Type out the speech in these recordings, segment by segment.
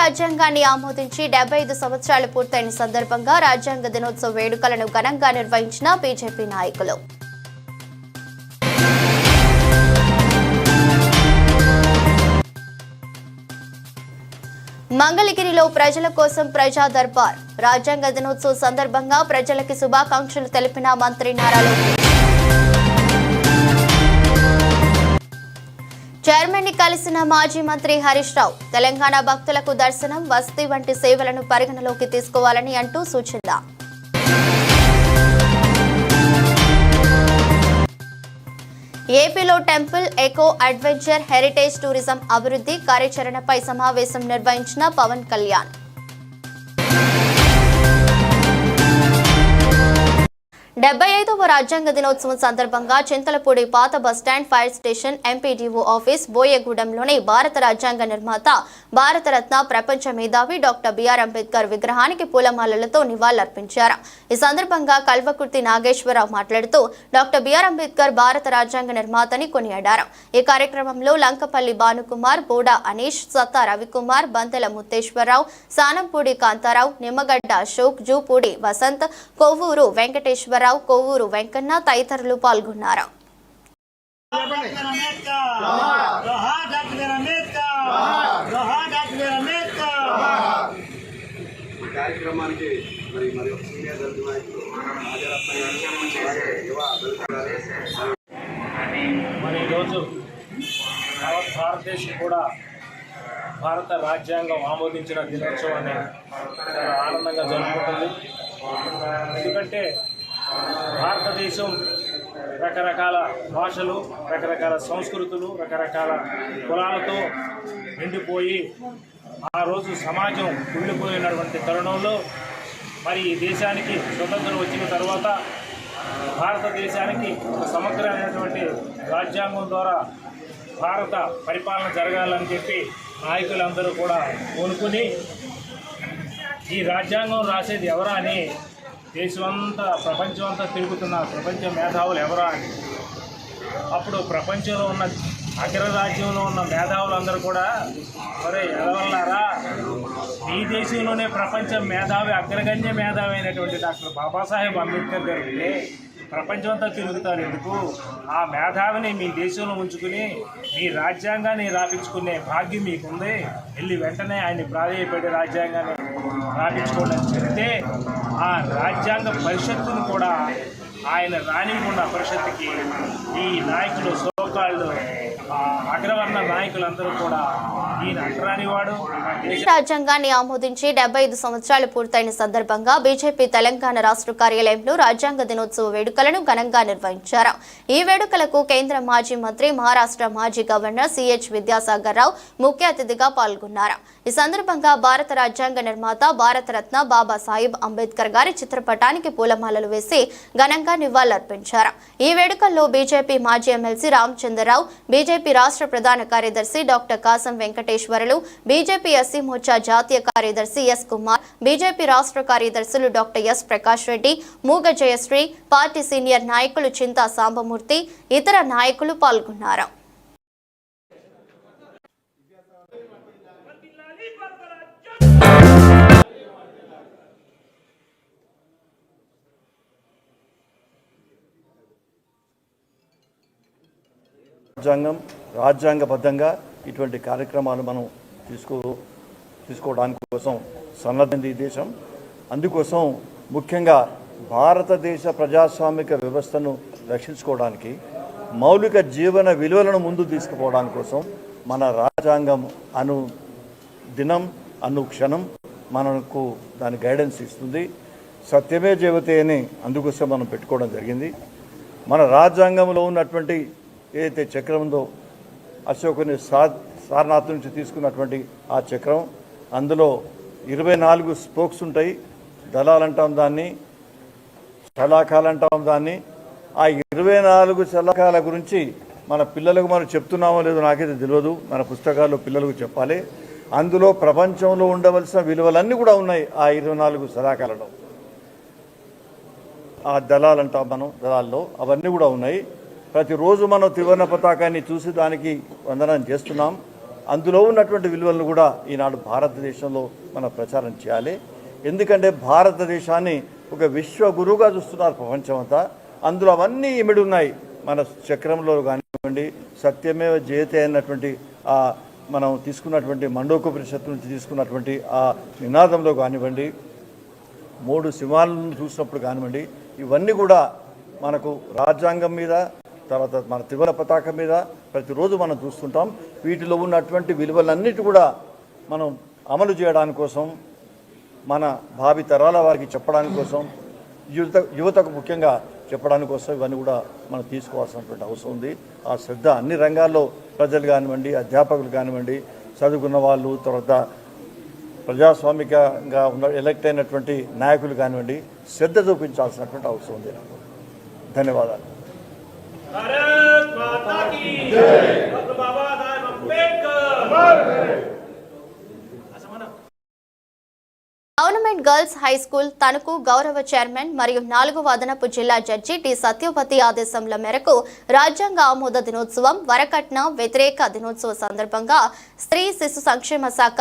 రాజ్యాంగాన్ని ఆమోదించి 75 సంవత్సరాలు పూర్తయిన సందర్భంగా రాజ్యాంగ దినోత్సవ వేడుకలను ఘనంగా నిర్వహించిన బీజేపీ నాయకులు. మంగళగిరిలో ప్రజల కోసం ప్రజా దర్బార్. రాజ్యాంగ దినోత్సవ సందర్భంగా ప్రజలకి శుభాకాంక్షలు తెలిపిన మంత్రి నారా లోకేష్. చైర్మన్ ని కలిసిన మాజీ మంత్రి హరీష్ రావు. తెలంగాణ భక్తులకు దర్శనం, వసతి వంటి సేవలను పరిగణలోకి తీసుకోవాలని అంటూ సూచన. ఏపీలో temple, eco, adventure, heritage tourism అభివృద్ధి కార్యాచరణపై సమావేశం నిర్వహించిన పవన్ కళ్యాణ్. 75వ రాజ్యాంగ దినోత్సవం సందర్భంగా చింతలపూడి పాత bus stand, fire station, MPDO office, బోయగూడెంలోని భారత రాజ్యాంగ నిర్మాత, భారతరత్న, ప్రపంచ మేధావి డాక్టర్ బిఆర్ అంబేద్కర్ విగ్రహానికి పూలమాలలతో నివాళులర్పించారు. ఈ సందర్భంగా కల్వకుర్తి నాగేశ్వరరావు మాట్లాడుతూ డాక్టర్ బిఆర్ అంబేద్కర్ భారత రాజ్యాంగ నిర్మాతని కొనియాడారు. ఈ కార్యక్రమంలో లంకపల్లి భానుకుమార్, బోడా అనీష్, సత్తా రవికుమార్, బంతెల ముత్తేశ్వరరావు, సానంపూడి కాంతారావు, నిమ్మగడ్డ అశోక్, జూపూడి వసంత్, కొవ్వూరు వెంకటేశ్వరరావు, కొవ్వూరు వెంకన్న తదితరులు పాల్గొన్నారు. మరి ఈరోజు భారతదేశం కూడా భారత రాజ్యాంగం ఆమోదించిన దినోత్సవాన్ని చాలా ఆనందంగా జరుపుకుంటుంది. ఎందుకంటే భారతదేశం రకరకాల భాషలు, రకరకాల సంస్కృతులు, రకరకాల కులాలతో నిండిపోయి ఆ రోజు సమాజం కుళ్ళిపోయినటువంటి తరుణంలో మరి ఈ దేశానికి స్వతంత్రం వచ్చిన తర్వాత భారతదేశానికి సమగ్రమైనటువంటి రాజ్యాంగం ద్వారా భారత పరిపాలన జరగాలని చెప్పి నాయకులందరూ కూడా కోనుకుని ఈ రాజ్యాంగం రాసేది ఎవరా అని దేశమంతా, ప్రపంచం అంతా తిరుగుతున్న ప్రపంచ మేధావులు ఎవరా అని. అప్పుడు ప్రపంచంలో ఉన్న అగ్రరాజ్యంలో ఉన్న మేధావులందరూ కూడా మరి ఎదవల్లారా, ఈ దేశంలోనే ప్రపంచ మేధావి, అగ్రగణ్య మేధావి అయినటువంటి డాక్టర్ బాబాసాహెబ్ అంబేద్కర్ గారికి ప్రపంచం అంతా తిరుగుతారు ఎందుకు? ఆ మేధావిని మీ దేశంలో ఉంచుకుని మీ రాజ్యాంగాన్ని రాపించుకునే భాగ్యం మీకుంది. వెళ్ళి వెంటనే ఆయన ప్రాధాన్యపడి రాజ్యాంగాన్ని రాపించుకోవడం జరిగితే ఆ రాజ్యాంగ పరిషత్తును కూడా ఆయన రానివ్వకుండా పరిషత్తుకి ఈ నాయకులు, సోకాళ్ళు, అగ్రవర్ణ నాయకులందరూ కూడా ఈయన అంటరానివాడు. రాజ్యాంగాన్ని ఆమోదించి 75 సంవత్సరాలు పూర్తయిన సందర్భంగా బీజేపీ తెలంగాణ రాష్ట్ర కార్యాలయంలో రాజ్యాంగ దినోత్సవ వేడుకలను ఘనంగా నిర్వహించారు. ఈ వేడుకలకు కేంద్ర మాజీ మంత్రి, మహారాష్ట్ర మాజీ గవర్నర్ సిహెచ్ విద్యాసాగర్ రావు ముఖ్య అతిథిగా పాల్గొన్నారు. ఈ సందర్భంగా భారత రాజ్యాంగ నిర్మాత, భారతరత్న బాబాసాహెబ్ అంబేద్కర్ గారి చిత్రపటానికి పూలమాలలు వేసి ఘనంగా నివాళులర్పించారు. ఈ వేడుకల్లో బీజేపీ మాజీ ఎమ్మెల్సీ రామచంద్రరావు, బీజేపీ రాష్ట్ర ప్రధాన కార్యదర్శి doctor Kasam Venkateswarlu, BJP SC Morcha జాతీయ కార్యదర్శి ఎస్ కుమార్, బీజేపీ రాష్ట్ర కార్యదర్శులు డాక్టర్ ఎస్ ప్రకాష్ రెడ్డి, మూగ జయశ్రీ, పార్టీ సీనియర్ నాయకులు చింతా సాంబమూర్తి, ఇతర నాయకులు పాల్గొన్నారు. రాజ్యాంగబద్ధంగా ఇటువంటి కార్యక్రమాలు మనం తీసుకోవడానికి కోసం సన్నద్ధమైంది ఈ దేశం. అందుకోసం ముఖ్యంగా భారతదేశ ప్రజాస్వామిక వ్యవస్థను రక్షించుకోవడానికి, మౌలిక జీవన విలువలను ముందు తీసుకుపోవడానికి కోసం మన రాజ్యాంగం అను దినం, అను క్షణం మనకు దాని గైడెన్స్ ఇస్తుంది. సత్యమే జయతే అని అందుకోసం మనం పెట్టుకోవడం జరిగింది. మన రాజ్యాంగంలో ఉన్నటువంటి ఏదైతే చక్రం ఉందో, అశోకుని సారనాథ్ నుంచి తీసుకున్నటువంటి ఆ చక్రం, అందులో 24 స్పోక్స్ ఉంటాయి. దళాలు అంటాం దాన్ని, శలాఖాలు అంటాం దాన్ని. ఆ 24 శలాఖాల గురించి మన పిల్లలకు మనం చెప్తున్నామో లేదో నాకైతే తెలియదు, మన పుస్తకాల్లో పిల్లలకు చెప్పాలి. అందులో ప్రపంచంలో ఉండవలసిన విలువలన్నీ కూడా ఉన్నాయి ఆ 24 శలాఖాలలో. ఆ దళాలు అంటాం మనం, దళాల్లో అవన్నీ కూడా ఉన్నాయి. ప్రతిరోజు మనం త్రివర్ణ పతాకాన్ని చూసి దానికి వందనం చేస్తున్నాం. అందులో ఉన్నటువంటి విలువలను కూడా ఈనాడు భారతదేశంలో మనం ప్రచారం చేయాలి. ఎందుకంటే భారతదేశాన్ని ఒక విశ్వ గురువుగా చూస్తున్నారు ప్రపంచం అంతా. అందులో అవన్నీ ఇమిడి ఉన్నాయి. మన చక్రంలో కానివ్వండి, సత్యమేవ జయతే అన్నటువంటి మనం తీసుకున్నటువంటి మండోకోపనిషత్తు నుంచి తీసుకున్నటువంటి ఆ నినాదంలో కానివ్వండి, 3 సింహాలను చూసినప్పుడు కానివ్వండి, ఇవన్నీ కూడా మనకు రాజ్యాంగం మీద, తర్వాత మన త్రివర్ణ పతాకం మీద ప్రతిరోజు మనం చూస్తుంటాం. వీటిలో ఉన్నటువంటి విలువలన్నిటి కూడా మనం అమలు చేయడానికి కోసం, మన భావి తరాల వారికి చెప్పడానికి కోసం, యువతకు ముఖ్యంగా చెప్పడానికి కోసం ఇవన్నీ కూడా మనం తీసుకోవాల్సినటువంటి అవసరం ఉంది. ఆ శ్రద్ధ అన్ని రంగాల్లో ప్రజలు కానివ్వండి, అధ్యాపకులు కానివ్వండి, చదువుకున్న వాళ్ళు, తర్వాత ప్రజాస్వామికంగా ఎలక్ట్ అయినటువంటి నాయకులు కానివ్వండి, శ్రద్ధ చూపించాల్సినటువంటి అవసరం ఉంది. ధన్యవాదాలు. Government girls high school Tanuku గౌరవ చైర్మన్ మరియు 4వ అదనపు జిల్లా జడ్జి టి సత్యవతి ఆదేశంల మేరకు రాజ్యాంగ ఆమోద దినోత్సవం, వరకట్న వ్యతిరేక దినోత్సవ సందర్భంగా స్త్రీ శిశు సంక్షేమ శాఖ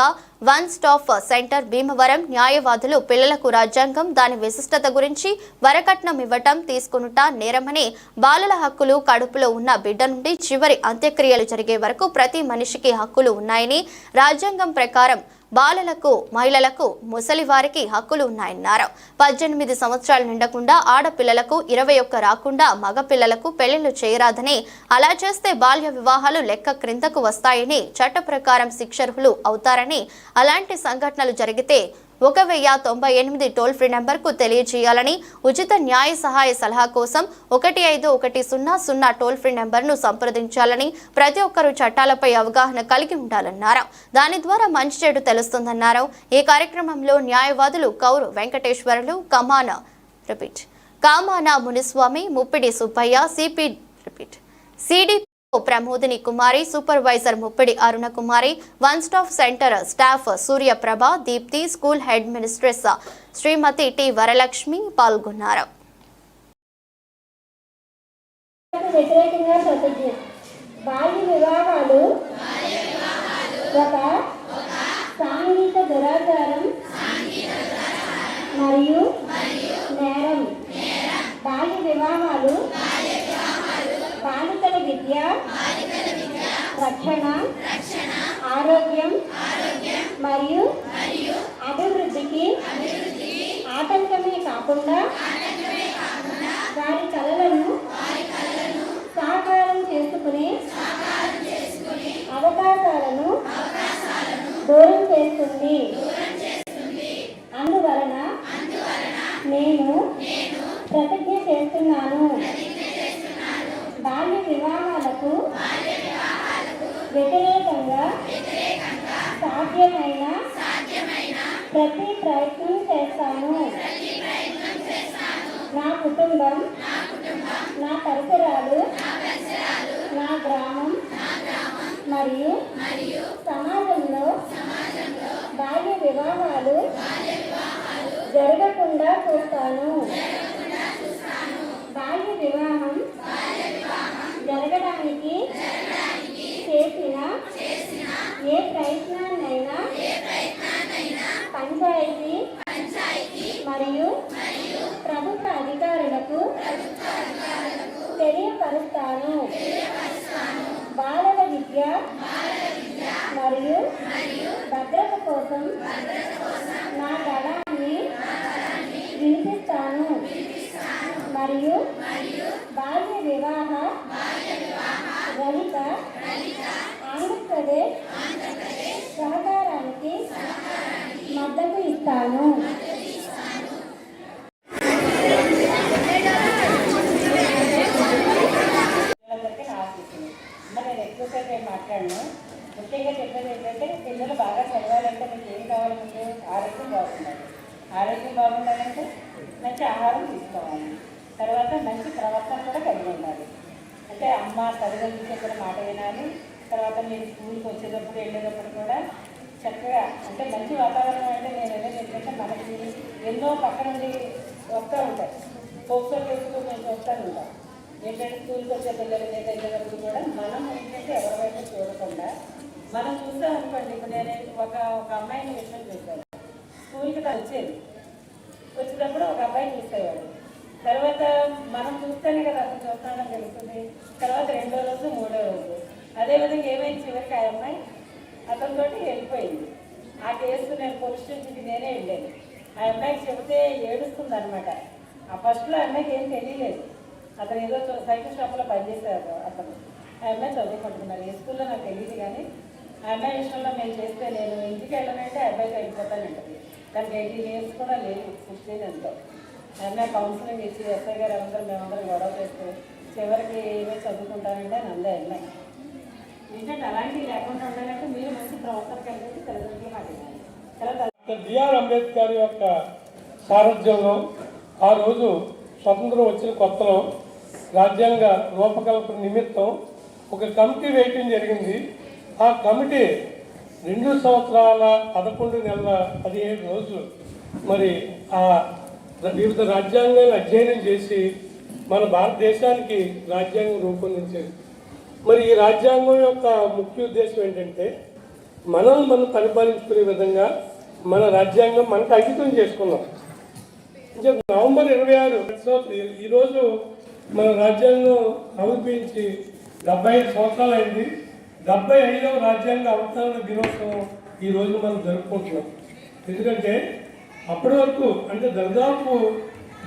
వన్ స్టాప్ సెంటర్ భీమవరం న్యాయవాదులు పిల్లలకు రాజ్యాంగం, దాని విశిష్టత గురించి, వరకట్నం ఇవ్వటం తీసుకునుట నేరమని, బాలల హక్కులు, కడుపులో ఉన్న బిడ్డ నుండి చివరి అంత్యక్రియలు జరిగే వరకు ప్రతి మనిషికి హక్కులు ఉన్నాయని, రాజ్యాంగం ప్రకారం బాలలకు, మహిళలకు, ముసలి వారికి హక్కులు ఉన్నాయన్నారు. 18 సంవత్సరాలు నిండకుండా ఆడపిల్లలకు 21 రాకుండా మగపిల్లలకు పెళ్లిళ్లు చేయరాదని, అలా చేస్తే బాల్య వివాహాలు లెక్క క్రిందకు వస్తాయని, చట్ట ప్రకారం శిక్షార్హులు అవుతారని, అలాంటి సంఘటనలు జరిగితే 1098 టోల్ ఫ్రీ నెంబర్కు తెలియజేయాలని, ఉచిత న్యాయ సహాయ సలహా కోసం 151000 టోల్ ఫ్రీ నెంబర్ను సంప్రదించాలని, ప్రతి ఒక్కరూ చట్టాలపై అవగాహన కలిగి ఉండాలన్నారు. దాని ద్వారా మంచి చెడు తెలుస్తుందన్నారు. ఈ కార్యక్రమంలో న్యాయవాదులు Kouru Venkateswarulu, Kamana Muniswamy, Muppidi Subbaiah, CD Pramodini Kumari, supervisor Muppidi Aruna Kumari, one stop centre staff Suryaprabha, Deepti, school head mistress Srimathi T Varalakshmi పాల్గొన్నారు. బాల్య వివాహాలు ఒక సాంఘిక దురాచారం మరియు నేరం. బాల్య వివాహాలు బాలికల విద్య, రక్షణ, ఆరోగ్యం మరియు అభివృద్ధికి ఆటంకమే కాకుండా వారి కలలను సాకారం చేసుకునే అవకాశాలను దూరం చేస్తుంది. అందువలన నేను ప్రతిజ్ఞ చేస్తున్నాను, బాల్య వివాహాలకు వ్యతిరేకంగా సాధ్యమైన ప్రతి ప్రయత్నం చేస్తాను. నా కుటుంబం, నా పరిసరాలు, నా గ్రామం మరియు సమాజంలో బాల్య వివాహాలు జరగకుండా చూస్తాను. బాల్య వివాహం జరగడానికి చేసిన ఏ ప్రయత్నాన్నైనా పంచాయతీ మరియు ప్రభుత్వ అధికారులకు తెలియపరుస్తాను. బాలల విద్య మరియు భద్రత కోసం నా గళాన్ని వినిపిస్తాను మరియు బాల్య వివాహ రహిత ఆంధ్రప్రదేశ్ సహకారానికి మద్దతు ఇస్తాను. నేను ఎక్కువసేపు మాట్లాడను. ముఖ్యంగా చెప్పేది ఏంటంటే పిల్లలు బాగా చదవాలంటే మీకు ఏం కావాలి? ముందు ఆరోగ్యం బాగుండాలి. ఆరోగ్యం బాగుండాలంటే మంచి ఆహారం తీసుకోవాలి. తర్వాత మంచి ప్రవర్తన కూడా కలిగి ఉండాలి. అంటే అమ్మ తల్లిదండ్రులు చెప్పిన మాట వినాలి. తర్వాత మీరు స్కూల్కి వచ్చేటప్పుడు వెళ్ళేటప్పుడు కూడా చక్కగా అంటే మంచి వాతావరణం. అంటే నేను ఏదైనా ఏంటంటే మనకి ఎన్నో పక్క నుండి వస్తూ ఉంటాయి, పోక్సో కేసులు మేము వస్తూ ఉంటాం. ఏంటంటే స్కూల్కి వచ్చే పిల్లలకి వెళ్ళేటప్పుడు కూడా మనం ఏంటంటే ఎవరి వైపు చూడకుండా మనం చూస్తాం అనుకోండి. ఇప్పుడు నేను ఒక అమ్మాయిని విషయం చూశాను. స్కూల్కి వచ్చేది, వచ్చినప్పుడు ఒక అబ్బాయిని చూసేవాడు. తర్వాత మనం చూస్తేనే కదా అతను చూస్తానని తెలుస్తుంది. తర్వాత 2వ రోజు 3వ రోజు అదేవిధంగా ఏమైంది, చివరికి ఆ అమ్మాయి అతనితో వెళ్ళిపోయింది. ఆ కేసు నేను పోలీస్ స్టేషన్కి నేనే వెళ్ళాను. ఆ అమ్మాయికి చెబితే ఏడుస్తుంది అనమాట. ఆ ఫస్ట్లో అమ్మాయికి ఏం తెలియలేదు. అతను ఏదో సైకిల్ షాప్లో పనిచేశారు అతను. ఆ అమ్మాయి చదువుకుంటున్నారు. ఏ స్కూల్లో నాకు తెలియదు, కానీ ఆ అమ్మాయి విషయంలో మేము చేస్తే నేను ఇంటికి వెళ్ళనంటే ఆ అబ్బాయికి వెళ్ళిపోతానంటది. దానికి 18 years కూడా లేదు, 16 ఎంతో. ఆ అమ్మాయి కౌన్సిలింగ్ ఇచ్చి ఎస్ఐ గారు మేమందరం గొడవ చేస్తూ చివరికి ఏమో చదువుకుంటానంటే అని అందే అమ్మాయి. ఏంటంటే అలాంటివి లేకుండా ఉండాలంటే మీరు మంచి ప్రవర్తన కలిగి తల్లిదండ్రులు మాట్లాడాలి. బిఆర్ అంబేద్కర్ యొక్క సారథ్యంలో ఆ రోజు స్వతంత్రం వచ్చిన కొత్తలో రాజ్యాంగ రూపకల్పన నిమిత్తం ఒక కమిటీ వేయటం జరిగింది. ఆ కమిటీ 2 సంవత్సరాల 11 నెలల 17 రోజులు మరి ఆ వివిధ రాజ్యాంగాలను అధ్యయనం చేసి మన భారతదేశానికి రాజ్యాంగం రూపొందించేది. మరి ఈ రాజ్యాంగం యొక్క ముఖ్య ఉద్దేశం ఏంటంటే మనం పరిపాలించుకునే విధంగా మన రాజ్యాంగం మనకు అంకితం చేసుకున్నాం. నవంబర్ 26 ఈరోజు మన రాజ్యాంగం ఆవిర్భవించి 75 సంవత్సరాలు అయింది. 75వ రాజ్యాంగ అవతరణ దినోత్సవం ఈరోజు మనం జరుపుకుంటున్నాం. ఎందుకంటే అప్పటి వరకు అంటే దాదాపు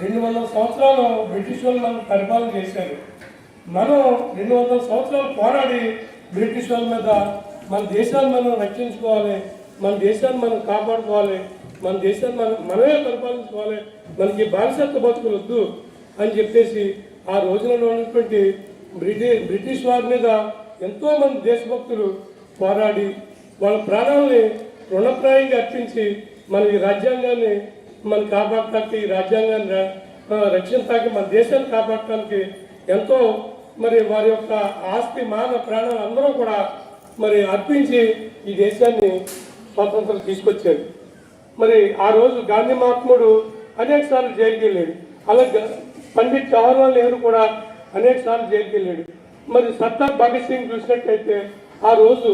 200 సంవత్సరాలు బ్రిటిష్ వాళ్ళు మనం పరిపాలన చేశారు. మనం 200 సంవత్సరాలు పోరాడి బ్రిటిష్ వాళ్ళ మీద మన దేశాన్ని మనం రక్షించుకోవాలి, మన దేశాన్ని మనం కాపాడుకోవాలి, మన దేశాన్ని మనమే పరిపాలించుకోవాలి, మనకి బానిసత్వ బతుకులు వద్దు అని చెప్పేసి ఆ రోజున ఉన్నటువంటి బ్రిటిష్ వారి మీద ఎంతోమంది దేశభక్తులు పోరాడి వాళ్ళ ప్రాణాలని రుణప్రాయంగా అర్పించి మన ఈ రాజ్యాంగాన్ని మనం కాపాడటానికి, ఈ రాజ్యాంగాన్ని రక్షించడానికి, మన దేశాన్ని కాపాడటానికి ఎంతో మరి వారి యొక్క ఆస్తి మాన ప్రాణాలు అందరూ కూడా మరి అర్పించి ఈ దేశాన్ని స్వాతంత్రం తీసుకొచ్చాడు. మరి ఆ రోజు గాంధీ మహాత్ముడు అనేక సార్లు జైలుకి వెళ్ళాడు. అలాగే పండిట్ జవహర్లాల్ నెహ్రూ కూడా అనేక సార్లు జైలుకి వెళ్ళాడు. మరి సర్దార్ భగత్ సింగ్ చూసినట్టయితే ఆ రోజు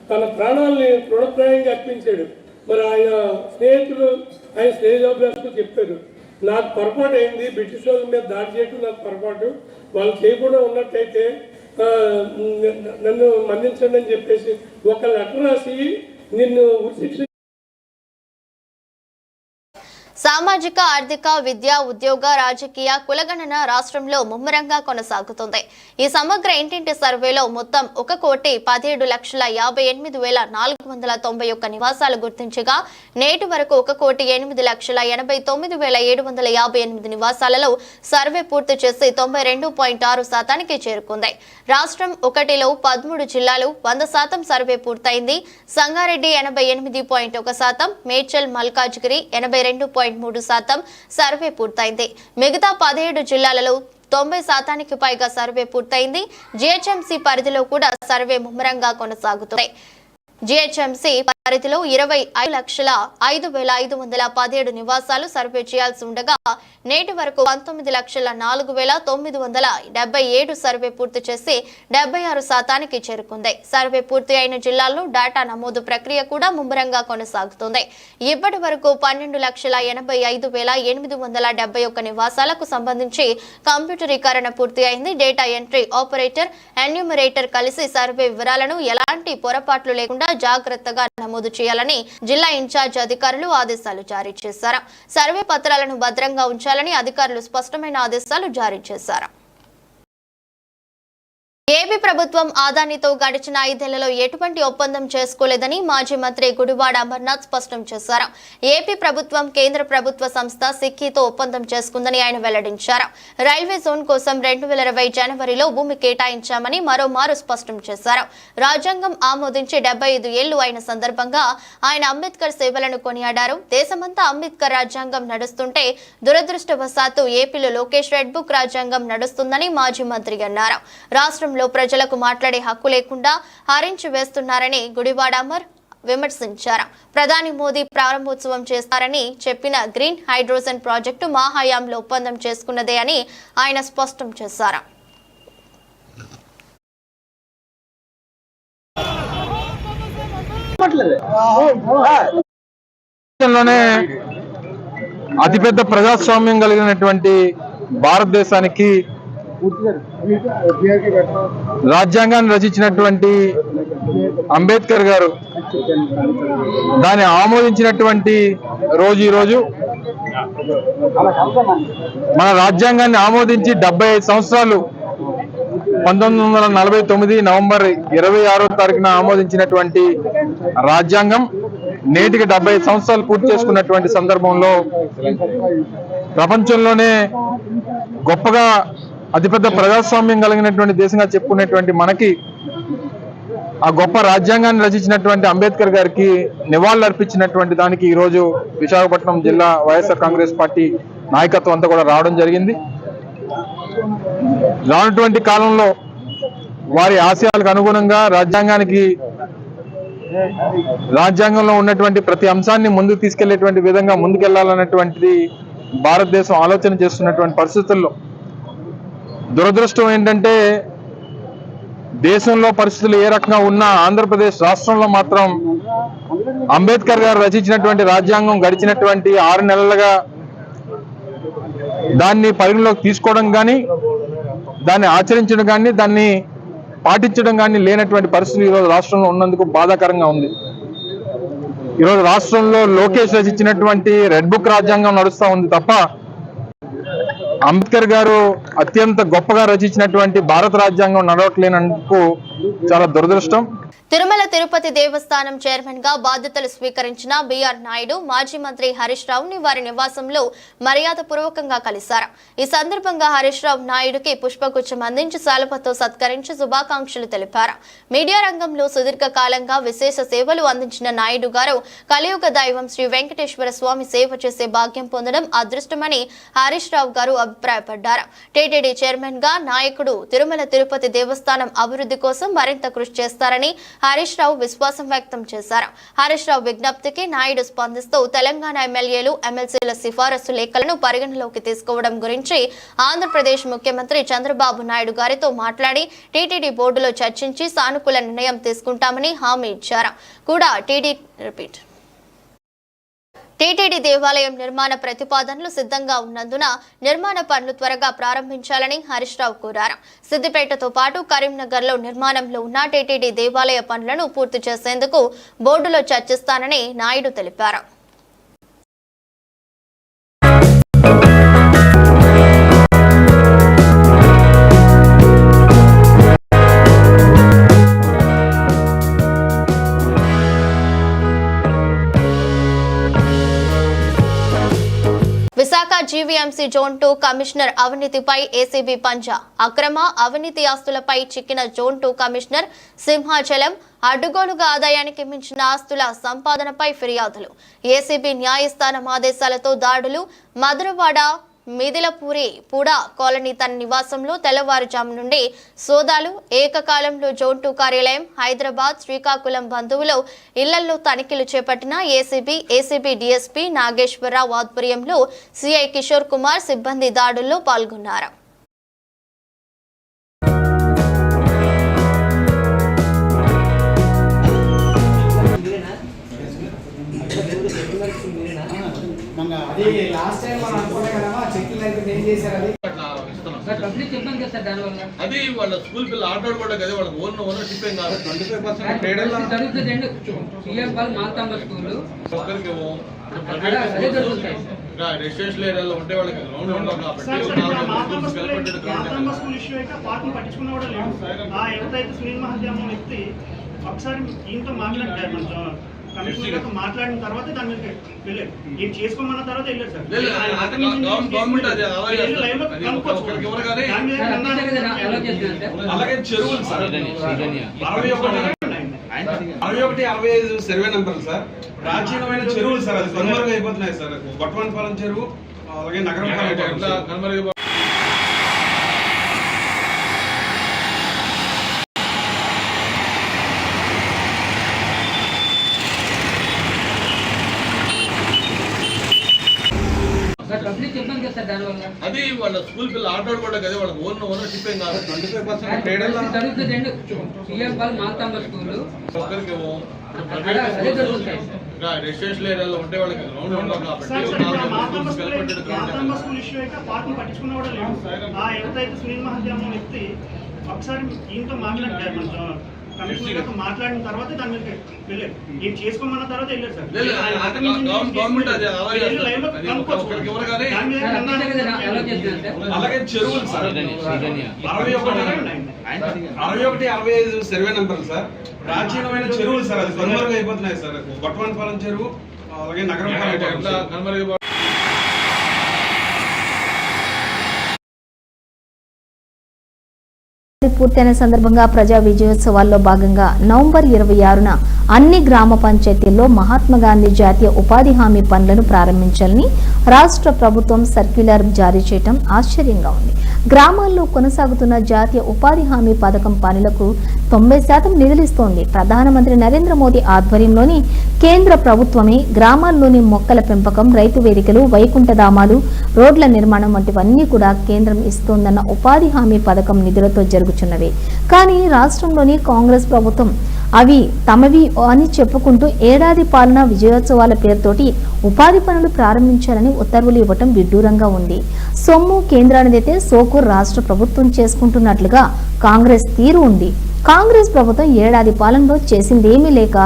తన ప్రాణాలని తృణప్రాయంగా అర్పించాడు. మరి ఆయన స్నేహితులు ఆయన స్నేహితులు చెప్పారు, నాకు పొరపాటు అయింది, బ్రిటిష్ వాళ్ళ మీద దాడి చేయడం నాకు పొరపాటు, వాళ్ళు చేయకుండా ఉన్నట్టయితే నన్ను మన్నించండి అని చెప్పేసి ఒక లెటర్ రాసి నిన్ను శిక్ష. సామాజిక, ఆర్థిక, విద్య, ఉద్యోగ, రాజకీయ కులగణన రాష్ట్రంలో ముమ్మరంగా కొనసాగుతుంది. ఈ సమగ్ర ఇంటింటి సర్వేలో మొత్తం 1,58,58,491 నివాసాలు గుర్తించగా నేటి వరకు 1,08,89,758 నివాసాలలో సర్వే పూర్తి చేసి 92.6% చేరుకుంది. రాష్ట్రం 1లో 13 జిల్లాలు 100% సర్వే పూర్తయింది. సంగారెడ్డి 88.1%, మేడ్చల్, మల్కాజ్గిరి 82.3% సర్వే పూర్తయింది. మిగతా 17 జిల్లాలలో 90% పైగా సర్వే పూర్తయింది. జీహెచ్ఎంసీ పరిధిలో కూడా సర్వే ముమ్మరంగా కొనసాగుతుంది. జీహెచ్ఎంసీ పరిధిలో 25,05,517 నివాసాలు సర్వే చేయాల్సి ఉండగా నేటి వరకు 19,04,977 సర్వే పూర్తి చేసి 76% చేరుకుంది. సర్వే పూర్తి అయిన జిల్లాల్లో డేటా నమోదు ప్రక్రియ కూడా ముమ్మరంగా కొనసాగుతుంది. ఇప్పటి వరకు 12,85,871 నివాసాలకు సంబంధించి కంప్యూటరీకరణ పూర్తి అయింది. డేటా ఎంట్రీ ఆపరేటర్, ఎన్యూమరేటర్ కలిసి సర్వే వివరాలను ఎలాంటి పొరపాట్లు లేకుండా జాగ్రత్తగా నమోదు చేయాలని జిల్లా ఇన్ఛార్జ్ అధికారులు ఆదేశాలు జారీ చేశారు. సర్వే పత్రాలను భద్రంగా ఉంచాలని అధికారులు స్పష్టమైన ఆదేశాలు జారీ చేశారు. ఏపీ ప్రభుత్వం అదానితో గడిచిన 5 ఏళ్లలో ఎటువంటి ఒప్పందం చేసుకోలేదని మాజీ మంత్రి గుడివాడ అమర్నాథ్ స్పష్టం చేశారు. ఏపీ ప్రభుత్వం కేంద్ర ప్రభుత్వ సంస్థ సిక్కీతో ఒప్పందం చేసుకుందని ఆయన వెల్లడించారు. రైల్వే జోన్ కోసం 2020 జనవరిలో భూమి కేటాయించామని మరోమారు స్పష్టం చేశారు. రాజ్యాంగం ఆమోదించి 75 ఏళ్లు అయిన సందర్భంగా ఆయన అంబేద్కర్ సేవలను కొనియాడారు. దేశమంతా అంబేద్కర్ రాజ్యాంగం నడుస్తుంటే దురదృష్టవశాత్తు ఏపీలో లోకేష్ రెడ్ బుక్ రాజ్యాంగం నడుస్తుందని మాజీ మంత్రి అన్నారు. రాష్ట్రంలో ప్రజలకు మాట్లాడే హక్కు లేకుండా హరించి వేస్తున్నారని గుడివాడ అమర్ విమర్శించారు. ప్రధాని మోదీ ప్రారంభోత్సవం చేస్తారని చెప్పిన గ్రీన్ హైడ్రోజన్ ప్రాజెక్టు మా హయాంలో ఒప్పందం చేసుకున్నదే అని ఆయన స్పష్టం చేశారు. లోనే అతిపెద్ద ప్రజాస్వామ్యం కలిగినటువంటి భారతదేశానికి రాజ్యాంగాన్ని రచించినటువంటి అంబేద్కర్ గారు దాన్ని ఆమోదించినటువంటి రోజు ఈరోజు. మన రాజ్యాంగాన్ని ఆమోదించి 75 సంవత్సరాలు 1949 నవంబర్ 26వ తారీఖున ఆమోదించినటువంటి రాజ్యాంగం నేటికి 75 సంవత్సరాలు పూర్తి చేసుకున్నటువంటి సందర్భంలో ప్రపంచంలోనే గొప్పగా అతిపెద్ద ప్రజాస్వామ్యం కలిగినటువంటి దేశంగా చెప్పుకునేటువంటి మనకి ఆ గొప్ప రాజ్యాంగాన్ని రచించినటువంటి అంబేద్కర్ గారికి నివాళులు అర్పించినటువంటి దానికి ఈరోజు విశాఖపట్నం జిల్లా వైఎస్ఆర్ కాంగ్రెస్ పార్టీ నాయకత్వం అంతా కూడా రావడం జరిగింది. రానటువంటి కాలంలో వారి ఆశయాలకు అనుగుణంగా రాజ్యాంగంలో ఉన్నటువంటి ప్రతి అంశాన్ని ముందుకు తీసుకెళ్లేటువంటి విధంగా ముందుకెళ్లాలన్నటువంటిది భారతదేశం ఆలోచన చేస్తున్నటువంటి పరిస్థితుల్లో దురదృష్టం ఏంటంటే దేశంలో పరిస్థితులు ఏ రకంగా ఉన్నా ఆంధ్రప్రదేశ్ రాష్ట్రంలో మాత్రం అంబేద్కర్ గారు రచించినటువంటి రాజ్యాంగం గడిచినటువంటి 6 నెలలుగా దాన్ని పరిగణలోకి తీసుకోవడం కానీ దాన్ని ఆచరించడం కానీ దాన్ని పాటించడం కానీ లేనటువంటి పరిస్థితులు ఈరోజు రాష్ట్రంలో ఉన్నందుకు బాధాకరంగా ఉంది. ఈరోజు రాష్ట్రంలో లోకేష్ రచించినటువంటి రెడ్ బుక్ రాజ్యాంగం నడుస్తూ ఉంది తప్ప అంబేద్కర్ గారు అత్యంత గొప్పగా రచించినటువంటి భారత రాజ్యాంగం నడవట్లేనందుకు చాలా దురదృష్టం. తిరుమల తిరుపతి దేవస్థానం చైర్మన్ గా బాధ్యతలు స్వీకరించిన బిఆర్ నాయుడు మాజీ మంత్రి హరీష్ రావుని వారి నివాసంలో మర్యాదపూర్వకంగా కలిశారు. ఈ సందర్భంగా హరీష్ రావు నాయుడుకి పుష్పగుచ్చం అందించి శాలువతో సత్కరించి శుభాకాంక్షలు తెలిపారు. మీడియా రంగంలో సుదీర్ఘ కాలంగా విశేష సేవలు అందించిన నాయుడు గారు కలియుగ దైవం శ్రీ వెంకటేశ్వర స్వామి సేవ చేసే భాగ్యం పొందడం అదృష్టమని హరీష్ రావు గారు అభిప్రాయపడ్డారు. టీటీడీ చైర్మన్ గా నాయకుడు తిరుమల తిరుపతి దేవస్థానం అభివృద్ధి కోసం మరింత కృషి చేస్తారని హరీష్ రావు విశ్వాసం వ్యక్తం చేశారు. హరీష్ రావు విజ్ఞప్తికి నాయుడు స్పందిస్తూ తెలంగాణ ఎమ్మెల్యేలు ఎమ్మెల్సీల సిఫారసు లేఖలను పరిగణలోకి తీసుకోవడం గురించి ఆంధ్రప్రదేశ్ ముఖ్యమంత్రి చంద్రబాబు నాయుడు గారితో మాట్లాడి టీటీడీ బోర్డులో చర్చించి సానుకూల నిర్ణయం తీసుకుంటామని హామీ ఇచ్చారు. కూడా టీటీడీ దేవాలయం నిర్మాణ ప్రతిపాదనలు సిద్ధంగా ఉన్నందున నిర్మాణ పనులు త్వరగా ప్రారంభించాలని హరీష్ రావు కోరారు. సిద్దిపేటతో పాటు కరీంనగర్లో నిర్మాణంలో ఉన్న టీటీడీ దేవాలయ పనులను పూర్తి చేసేందుకు బోర్డులో చర్చిస్తానని నాయుడు తెలిపారు. విశాఖ జీవీఎంసీ జోన్ 2 కమిషనర్ అవినీతిపై ఏసీబీ పంజా. అక్రమ అవినీతి ఆస్తులపై చిక్కిన జోన్ 2 కమిషనర్ సింహాచలం అడ్డుగోలుగా ఆదాయానికి మించిన ఆస్తుల సంపాదనపై ఫిర్యాదులు. ఏసీబీ న్యాయస్థానం ఆదేశాలతో దాడులు. మధురవాడ మిదిలపూరి పూడా కాలనీ తన నివాసంలో తెల్లవారుజాము నుండి సోదాలు. ఏకకాలంలో జోన్ 2 కార్యాలయం, హైదరాబాద్, శ్రీకాకుళం బంధువులు ఇళ్లలో తనిఖీలు చేపట్టిన ఏసీబీ డీఎస్పీ నాగేశ్వరరావు ఆధ్వర్యంలో సిఐ కిషోర్ కుమార్ సిబ్బంది దాడుల్లో పాల్గొన్నారు. అది లాస్ట్ టైం మనం అనుకున్నాం కదా చెక్కింగ్ అయితే ఏం చేశారు అది వాళ్ళ స్కూల్ పిల్లలు ఆటోడు కూడా కదా వాళ్ళ ఓనర్షిప్ ఏం కాదు 25% రెసిడెన్షియల్ ఏరియాలో ఉంటే వాళ్ళకి గ్రౌండ్ ఉండవు కాబట్టి ఒకసారి ఈయనతో మాట్లాడారు మాట్లాడిన తర్వాత దాని మీద వెళ్ళారు. ఏం చేసుకోమన్న తర్వాత వెళ్ళారు సార్. అలాగే చెరువులు సార్ 61-65 సర్వే నెంబర్లు సార్. ప్రాచీనమైన చెరువులు సార్, అది కనుమరుగు అయిపోతున్నాయి సార్. బొట్టవనపాలెం చెరువు, అలాగే నగరం కనుమరుగు. అది వాళ్ళ స్కూల్ పిల్లలు ఆటోడు కూడా కదా వాళ్ళ ఓనర్షిప్ ఏం కాదు 25% రెసిడెన్షియల్ ఏరియాలో ఉంటే వాళ్ళకి గ్రౌండ్ ఉండవు సార్ కాబట్టి ఇక్కడ మార్తమ్మ స్కూల్ ఇష్యూ అయితే పార్టీని పట్టించుకున్న కూడా లేదు. ఆ ఎవరైతే సునీల్ మహాజన్ అనే వ్యక్తి ఒకసారి ఈయనతో మాట్లాడారు, కొంచెం కమిషనర్ గారితో మాట్లాడిన తర్వాత దాని మీద వెళ్ళారు. ఏం చేసుకోమన్న తర్వాత వెళ్ళారు సార్. గవర్నమెంట్ అది అలాగే చెరువులు సార్ 61-65 సర్వే నెంబర్లు సార్. ప్రాచీనమైన చెరువులు సార్, అది కనుమరుగు అయిపోతున్నాయి సార్. బొట్టవన్పాలెం చెరువు అలాగే నగరం కనుమరుగు. పూర్తయిన సందర్భంగా ప్రజా విజయోత్సవాల్లో భాగంగా నవంబర్ 26న అన్ని గ్రామ పంచాయతీల్లో మహాత్మా గాంధీ జాతీయ ఉపాధి హామీ పనులను ప్రారంభించాలని రాష్ట్ర ప్రభుత్వం సర్క్యులర్ జారీ చేయడం ఆశ్చర్యంగా ఉంది. గ్రామాల్లో కొనసాగుతున్న జాతీయ ఉపాధి హామీ పథకం పనులకు 90% నిధులిస్తోంది. ప్రధానమంత్రి నరేంద్ర మోదీ ఆధ్వర్యంలోని కేంద్ర ప్రభుత్వమే గ్రామాల్లోని మొక్కల పెంపకం, రైతు వేదికలు, వైకుంఠధామాలు, రోడ్ల నిర్మాణం వంటివన్నీ కూడా కేంద్రం ఇస్తోందన్న ఉపాధి హామీ పథకం నిధులతో జరుగుతున్నవి. కానీ రాష్ట్రంలోని కాంగ్రెస్ ప్రభుత్వం అవి తమవి అని చెప్పుకుంటూ ఏడాది పాలన విజయోత్సవాల పేరుతోటి ఉపాధి పనులు ప్రారంభించాలని ఉత్తర్వులు ఇవ్వటం విడ్డూరంగా ఉంది. సొమ్ము కేంద్రానిదైతే సోకు రాష్ట్ర ప్రభుత్వం చేసుకుంటున్నట్లుగా కాంగ్రెస్ తీరు ఉంది. కాంగ్రెస్ ప్రభుత్వం ఏడాది పాలనలో చేసిందేమీ లేక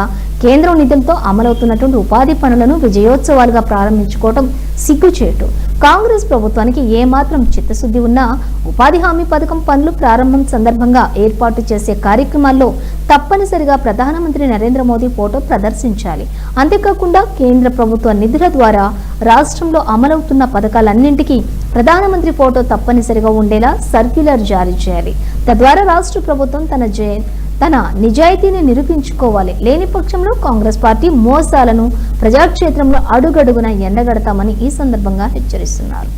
కేంద్రం నిధులతో అమలవుతున్నటువంటి ఉపాధి పనులను విజయోత్సవాలుగా ప్రారంభించుకోవడం సిగ్గుచేటు. కాంగ్రెస్ ప్రభుత్వానికి ఏమాత్రం చిత్తశుద్ధి ఉన్నా ఉపాధి హామీ పథకం పనులు ప్రారంభం సందర్భంగా ఏర్పాటు చేసే కార్యక్రమాల్లో తప్పనిసరిగా ప్రధానమంత్రి నరేంద్ర మోదీ ఫోటో ప్రదర్శించాలి. అంతేకాకుండా కేంద్ర ప్రభుత్వ నిధుల ద్వారా రాష్ట్రంలో అమలవుతున్న పథకాలన్నింటికీ ప్రధానమంత్రి ఫోటో తప్పనిసరిగా ఉండేలా సర్క్యులర్ జారీ చేయాలి. తద్వారా రాష్ట్ర ప్రభుత్వం తన నిజాయితీని నిరూపించుకోవాలి. లేని పక్షంలో కాంగ్రెస్ పార్టీ మోసాలను ప్రజాక్షేత్రంలో అడుగడుగున ఎండగడతామని ఈ సందర్భంగా హెచ్చరిస్తున్నారు.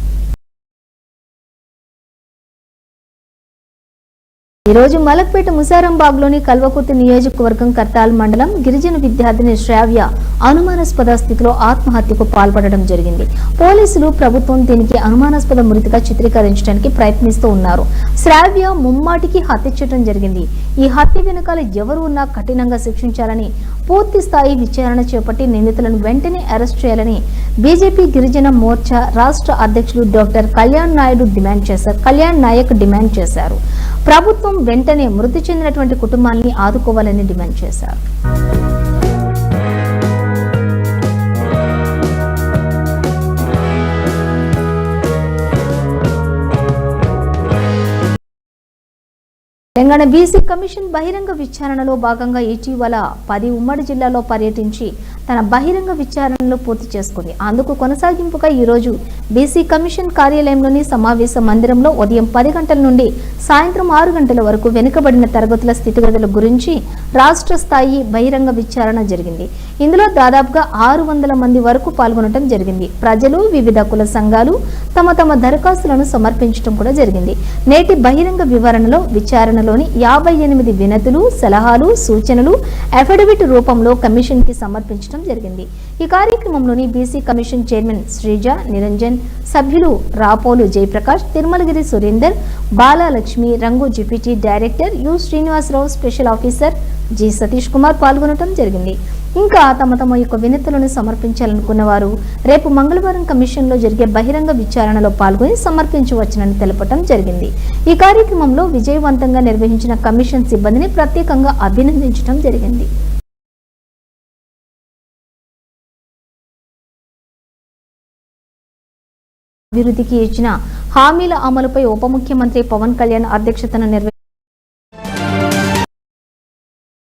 ఈ రోజు మలక్పేట ముసారంబాగ్లోని కల్వకుర్తి నియోజకవర్గం కర్తాల్ మండలం గిరిజన విద్యార్థిని శ్రావ్య అనుమానాస్పద స్థితిలో ఆత్మహత్యకు పాల్పడడం జరిగింది. పోలీసులు ప్రభుత్వం దీనికి అనుమానాస్పద మృతిగా చిత్రీకరించడానికి ప్రయత్నిస్తూ ఉన్నారు. శ్రావ్య ముమ్మాటికి హత్య చేయడం జరిగింది. ఈ హత్య వెనుకాల ఎవరు ఉన్నా కఠినంగా శిక్షించాలని, పూర్తి స్థాయి విచారణ చేపట్టి నిందితులను వెంటనే అరెస్ట్ చేయాలని బీజేపీ గిరిజన మోర్చా రాష్ట్ర అధ్యక్షులు డాక్టర్ కళ్యాణ్ నాయక్ డిమాండ్ చేశారు. ప్రభుత్వం వెంటనే మృతి చెందినటువంటి కుటుంబాన్ని ఆదుకోవాలని డిమాండ్ చేశారు. తెలంగాణ బీసీ కమిషన్ బహిరంగ విచారణలో భాగంగా ఇటీవల 10 ఉమ్మడి జిల్లాలో పర్యటించి తన బహిరంగ విచారణలో పూర్తి చేసుకుంది. అందుకు కొనసాగింపుగా ఈరోజు బీసీ కమిషన్ కార్యాలయంలోని సమావేశ మందిరంలో ఉదయం 10 గంటల నుండి సాయంత్రం 6 గంటల వరకు వెనుకబడిన తరగతుల స్థితిగతుల గురించి రాష్ట్ర స్థాయి బహిరంగ విచారణ జరిగింది. ఇందులో దాదాపుగా 600 మంది వరకు పాల్గొనడం జరిగింది. ప్రజలు, వివిధ కుల సంఘాలు తమ దరఖాస్తులను సమర్పించడం కూడా జరిగింది. నేటి బహిరంగ విచారణలోని 58 వినతులు, సలహాలు, సూచనలు అఫిడవిట్ రూపంలో కమిషన్ కి సమర్పించడం జరిగింది. ఈ కార్యక్రమంలోని BC commission chairman Sreeja Niranjan, సభ్యులు రాపోలు జయప్రకాష్, తిరుమలగిరి సురేందర్, బాలలక్ష్మి, రంగు deputy director U Srinivasarao, special officer G Satish Kumar పాల్గొనడం జరిగింది. ఇంకా తమ యొక్క వినతులను సమర్పించాలనుకున్న వారు రేపు మంగళవారం కమిషన్లో జరిగే బహిరంగ విచారణలో పాల్గొని సమర్పించవచ్చునని తెలపడం జరిగింది. ఈ కార్యక్రమంలో విజయవంతంగా నిర్వహించిన కమిషన్ సిబ్బందిని ప్రత్యేకంగా అభినందించడం జరిగింది. అభివృద్ధికి ఇచ్చిన హామీల అమలుపై ఉప ముఖ్యమంత్రి పవన్ కళ్యాణ్ అధ్యక్షతన